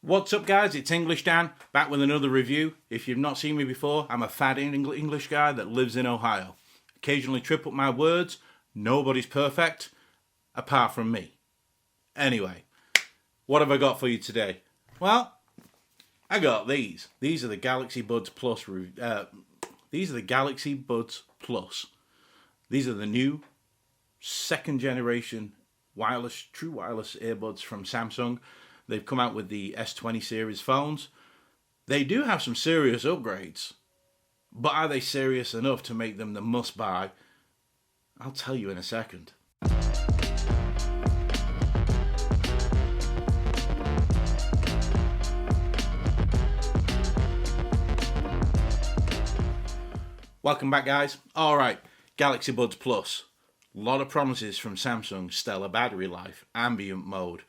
What's up guys, it's English Dan, back with another review. If you've not seen me before, I'm a fat English guy that lives in Ohio. Occasionally trip up my words, nobody's perfect, apart from me. Anyway, what have I got for you today? Well, I got these. These are the Galaxy Buds Plus. These are the Galaxy Buds Plus. These are the new second generation true wireless earbuds from Samsung. They've come out with the S20 series phones. They do have some serious upgrades, but are they serious enough to make them the must-buy? I'll tell you in a second. Welcome back, guys. Alright, Galaxy Buds Plus. A lot of promises from Samsung. Stellar battery life, ambient mode,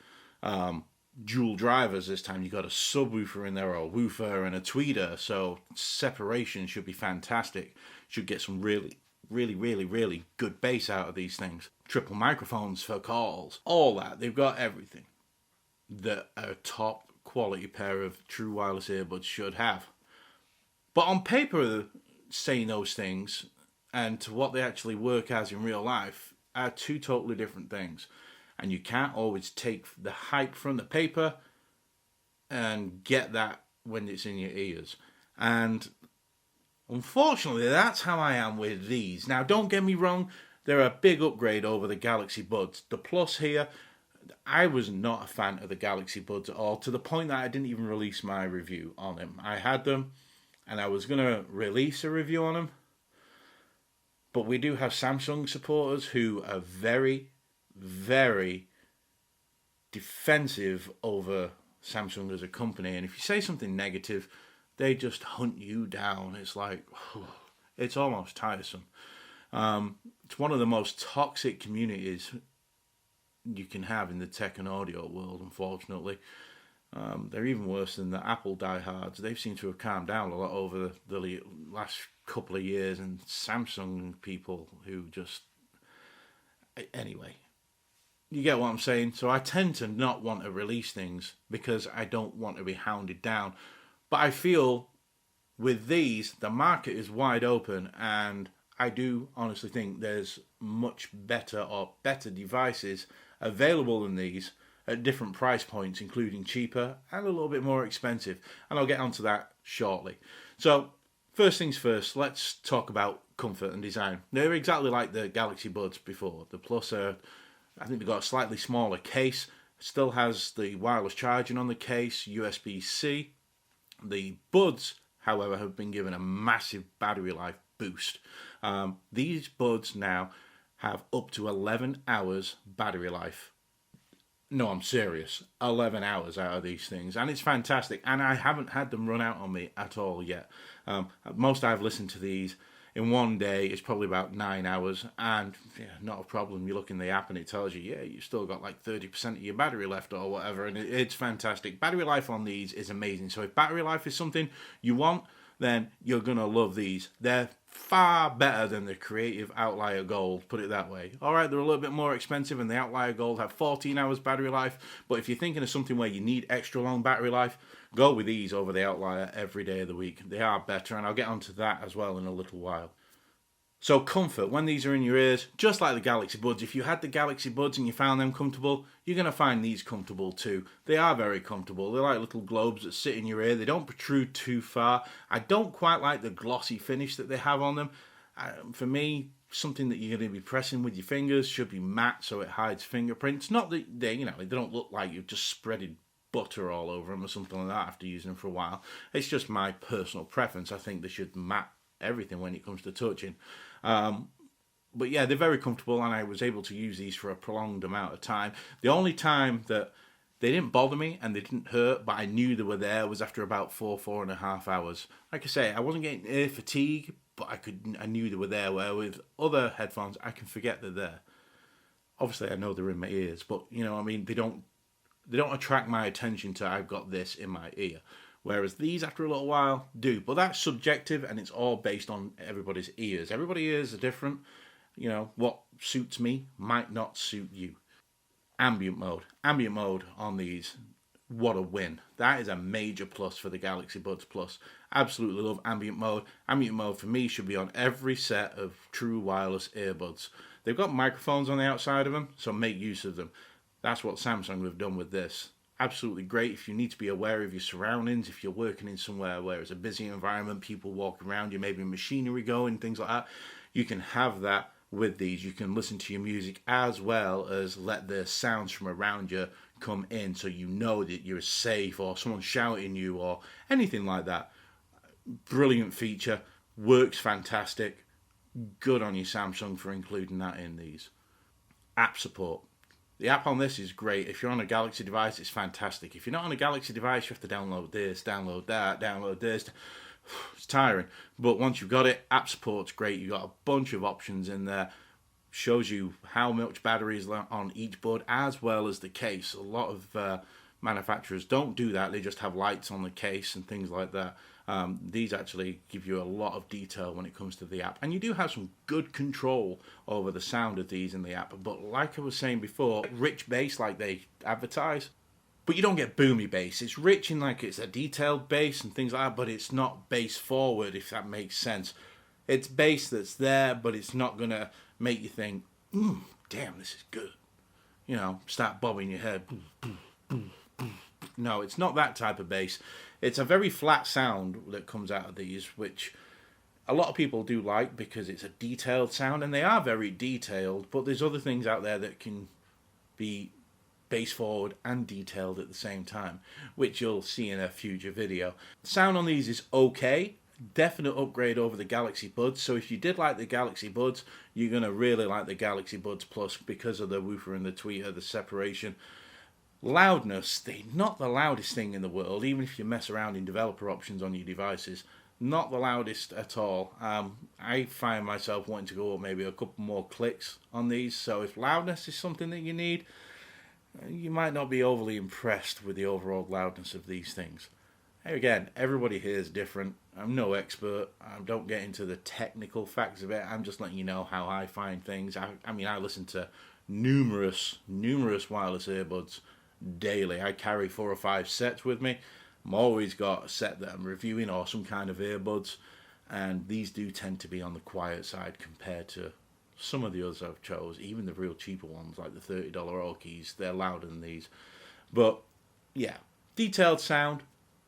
dual drivers this time. You got a subwoofer in there, or a woofer and a tweeter, so separation should be fantastic. Should get some really good bass out of these things. Triple microphones for calls, all that. They've got everything that a top quality pair of true wireless earbuds should have. But on paper, saying those things and to what they actually work as in real life are two totally different things. And you can't always take the hype from the paper and get that when it's in your ears. And unfortunately, that's how I am with these. Now, don't get me wrong, they're a big upgrade over the Galaxy Buds. The Plus here, I was not a fan of the Galaxy Buds at all, to the point that I didn't even release my review on them. I had them, and I was going to release a review on them. But we do have Samsung supporters who are very defensive over Samsung as a company, and if you say something negative, they just hunt you down. It's like, it's almost tiresome. It's one of the most toxic communities you can have in the tech and audio world, unfortunately. They're even worse than the Apple diehards. They've seemed to have calmed down a lot over the last couple of years, and Samsung people who just... Anyway, you get what I'm saying? So I tend to not want to release things because I don't want to be hounded down. But I feel with these, the market is wide open, and I do honestly think there's much better devices available than these at different price points, including cheaper and a little bit more expensive. And I'll get onto that shortly. So first things first, let's talk about comfort and design. They're exactly like the Galaxy Buds before. The Plus are, I think they've got a slightly smaller case. Still has the wireless charging on the case, USB-C. The Buds, however, have been given a massive battery life boost. These Buds now have up to 11 hours battery life. No, I'm serious. 11 hours out of these things. And it's fantastic. And I haven't had them run out on me at all yet. Most I've listened to these in one day is probably about 9 hours. And yeah, not a problem. You look in the app and it tells you, yeah, you've still got like 30% of your battery left or whatever. And it's fantastic. Battery life on these is amazing. So if battery life is something you want, then you're going to love these. They're far better than the Creative Outlier Gold, put it that way. Alright, they're a little bit more expensive, and the Outlier Gold have 14 hours battery life, but if you're thinking of something where you need extra long battery life, go with these over the Outlier every day of the week. They are better, and I'll get onto that as well in a little while. So comfort, when these are in your ears, just like the Galaxy Buds, if you had the Galaxy Buds and you found them comfortable, you're going to find these comfortable too. They are very comfortable. They're like little globes that sit in your ear. They don't protrude too far. I don't quite like the glossy finish that they have on them. For me, something that you're going to be pressing with your fingers should be matte so it hides fingerprints. Not that they don't look like you've just spreaded butter all over them or something like that after using them for a while. It's just my personal preference. I think they should matte everything when it comes to touching. But yeah, they're very comfortable, and I was able to use these for a prolonged amount of time. The only time that they didn't bother me and they didn't hurt, but I knew they were there, was after about 4.5 hours. Like I say, I wasn't getting ear fatigue, but I knew they were there, where with other headphones, I can forget they're there. Obviously, I know they're in my ears, but you know what I mean? They don't attract my attention to I've got this in my ear. Whereas these, after a little while, do. But that's subjective, and it's all based on everybody's ears. Everybody's ears are different. You know, what suits me might not suit you. Ambient mode. Ambient mode on these what a win. That is a major plus for the Galaxy Buds Plus. Absolutely love Ambient Mode. Ambient Mode for me should be on every set of true wireless earbuds. They've got microphones on the outside of them, so make use of them. That's what Samsung have done with this. Absolutely great if you need to be aware of your surroundings, if you're working in somewhere where it's a busy environment, people walking around you, maybe machinery going, things like that. You can have that with these. You can listen to your music as well as let the sounds from around you come in, so you know that you're safe, or someone's shouting you or anything like that. Brilliant feature, works fantastic. Good on you, Samsung, for including that in these. App support. The app on this is great. If you're on a Galaxy device, it's fantastic. If you're not on a Galaxy device, you have to download this, download that, download this. It's tiring. But once you've got it, app support's great. You've got a bunch of options in there. Shows you how much battery is on each bud, as well as the case. A lot of manufacturers don't do that. They just have lights on the case and things like that. These actually give you a lot of detail when it comes to the app. And you do have some good control over the sound of these in the app. But like I was saying before, rich bass like they advertise. But you don't get boomy bass. It's rich in like it's a detailed bass and things like that, but it's not bass forward, if that makes sense. It's bass that's there, but it's not going to make you think, damn, this is good. You know, start bobbing your head. No, it's not that type of bass. It's a very flat sound that comes out of these, which a lot of people do like because it's a detailed sound, and they are very detailed, but there's other things out there that can be bass forward and detailed at the same time, which you'll see in a future video. The sound on these is okay. Definite upgrade over the Galaxy Buds. So if you did like the Galaxy Buds, you're going to really like the Galaxy Buds Plus because of the woofer and the tweeter, the separation. Loudness, they're not the loudest thing in the world, even if you mess around in developer options on your devices. Not the loudest at all. I find myself wanting to go up maybe a couple more clicks on these. So if loudness is something that you need, you might not be overly impressed with the overall loudness of these things. Again, everybody here is different. I'm no expert. I don't get into the technical facts of it. I'm just letting you know how I find things. I mean, I listen to numerous wireless earbuds daily. I carry 4 or 5 sets with me. I'm always got a set that I'm reviewing or some kind of earbuds, and these do tend to be on the quiet side compared to some of the others I've chose. Even the real cheaper ones like the $30 Orkeys, they're louder than these. But yeah, detailed sound,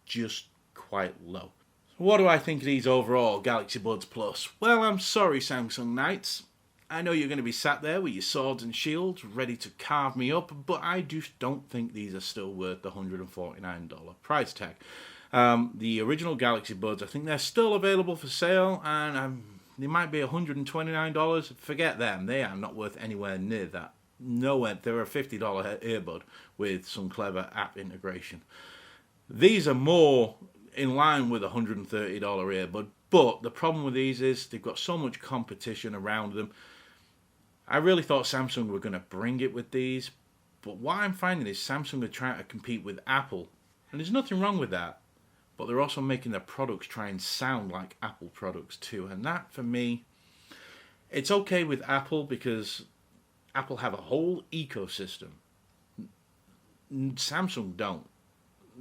just quite low. So what do I think of these overall Galaxy Buds Plus? Well, I'm sorry, Samsung Knights. I know you're going to be sat there with your swords and shields ready to carve me up, but I just don't think these are still worth the $149 price tag. The original Galaxy Buds, I think they're still available for sale, and they might be $129. Forget them. They are not worth anywhere near that. Nowhere. They're a $50 earbud with some clever app integration. These are more in line with a $130 earbud, but the problem with these is they've got so much competition around them. I really thought Samsung were going to bring it with these, but what I'm finding is Samsung are trying to compete with Apple, and there's nothing wrong with that, but they're also making their products try and sound like Apple products too, and that, for me, it's okay with Apple because Apple have a whole ecosystem. Samsung don't.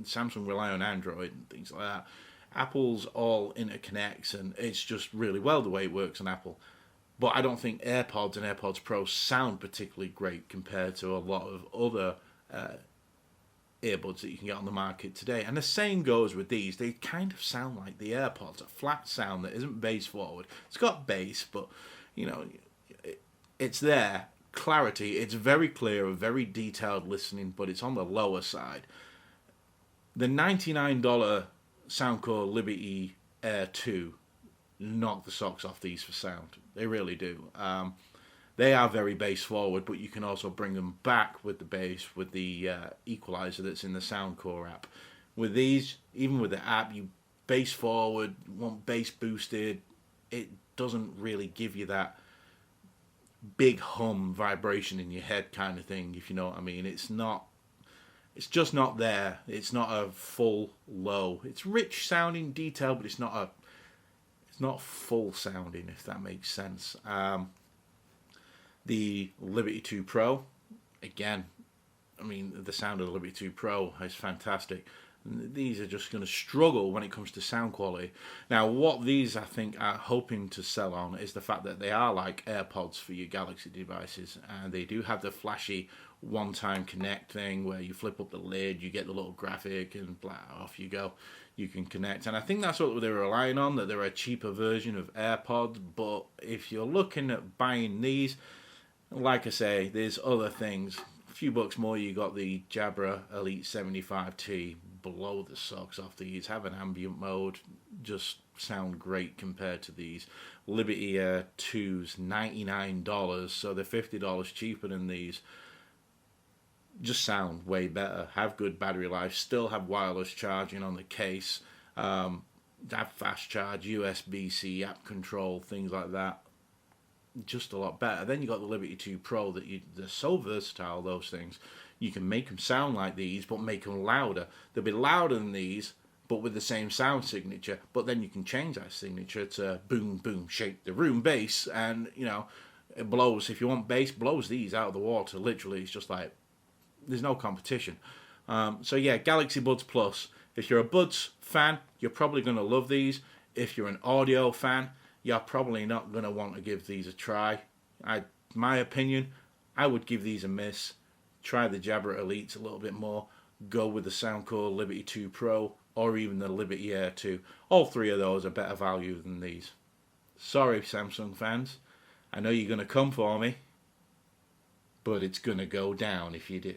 Samsung rely on Android and things like that. Apple's all interconnects, and it's just really well the way it works on Apple. But I don't think AirPods and AirPods Pro sound particularly great compared to a lot of other earbuds that you can get on the market today. And the same goes with these. They kind of sound like the AirPods, a flat sound that isn't bass forward. It's got bass, but you know, it's there. Clarity, it's very clear, very detailed listening, but it's on the lower side. The $99 Soundcore Liberty Air 2 knock the socks off these for sound. They really do. They are very bass forward, but you can also bring them back with the bass with the equalizer that's in the Soundcore app. With these, even with the app, you bass forward, want bass boosted. It doesn't really give you that big hum vibration in your head kind of thing, if you know what I mean. It's just not there. It's not a full low. It's rich sounding detail, but it's not full sounding, if that makes sense. The Liberty 2 Pro, again, I mean, the sound of the Liberty 2 Pro is fantastic. These are just going to struggle when it comes to sound quality. Now, what these, I think, are hoping to sell on is the fact that they are like AirPods for your Galaxy devices, and they do have the flashy one-time connect thing where you flip up the lid, you get the little graphic, and blah, off you go. You can connect, and I think that's what they're relying on, that they're a cheaper version of AirPods. But if you're looking at buying these, like I say, there's other things. A few bucks more, you got the Jabra Elite 75T. Blow the socks off these. Have an ambient mode, just sound great compared to these. Liberty Air 2's $99, so they're $50 cheaper than these. Just sound way better. Have good battery life. Still have wireless charging on the case. Have fast charge, USB-C, app control, things like that. Just a lot better. Then you got the Liberty 2 Pro they're so versatile, those things. You can make them sound like these, but make them louder. They'll be louder than these, but with the same sound signature. But then you can change that signature to boom, boom, shake the room bass, and it blows. If you want bass, blows these out of the water. Literally, it's just like there's no competition. So yeah, Galaxy Buds Plus. If you're a Buds fan, you're probably going to love these. If you're an audio fan, you're probably not going to want to give these a try. My opinion, I would give these a miss. Try the Jabra Elites a little bit more. Go with the Soundcore Liberty 2 Pro or even the Liberty Air 2. All three of those are better value than these. Sorry, Samsung fans. I know you're going to come for me, but it's going to go down if you do.